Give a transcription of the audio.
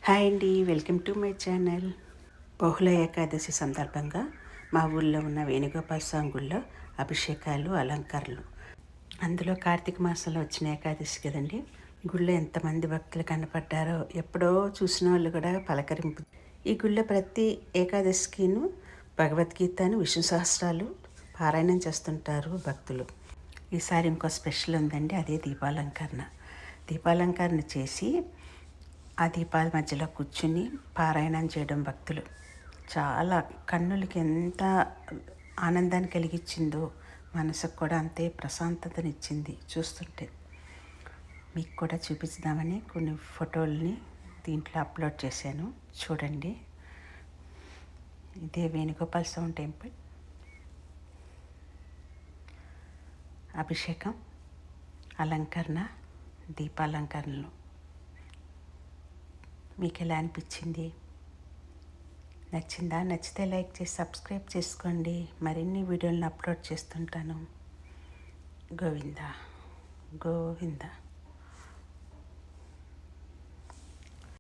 Hi అండి, welcome to my channel. బహుళ ఏకాదశి సందర్భంగా మా ఊళ్ళో ఉన్న వేణుగోపాల స్వామి గుళ్ళో అభిషేకాలు, అలంకరణలు. అందులో కార్తీక మాసంలో వచ్చిన ఏకాదశి కదండి. గుళ్ళో ఎంతమంది భక్తులు కనపడ్డారో, ఎప్పుడో చూసిన వాళ్ళు కూడా పలకరింపు. ఈ గుళ్ళో ప్రతి ఏకాదశికిను భగవద్గీతను, విష్ణు సహస్రాలు పారాయణం చేస్తుంటారు భక్తులు. ఈసారి ఇంకో స్పెషల్ ఉందండి, అదే దీపాలంకరణ. దీపాలంకరణ చేసి ఆ దీపాల మధ్యలో కూర్చుని పారాయణం చేయడం భక్తులు చాలా కన్నులకి ఎంత ఆనందాన్ని కలిగించిందో, మనసుకు కూడా అంతే ప్రశాంతతనిచ్చింది చూస్తుంటే. మీకు కూడా చూపించుదామని కొన్ని ఫోటోల్ని దీంట్లో అప్లోడ్ చేశాను, చూడండి. ఇదే వేణుగోపాల స్వామి టెంపుల్. అభిషేకం, అలంకరణ, దీపాలంకరణలు. మీకు ఎలా అనిపించింది? నచ్చిందా? నచ్చితే లైక్ చేసి సబ్స్క్రైబ్ చేసుకోండి. మరిన్ని వీడియోలను అప్లోడ్ చేస్తుంటాను. గోవిందా గోవిందా.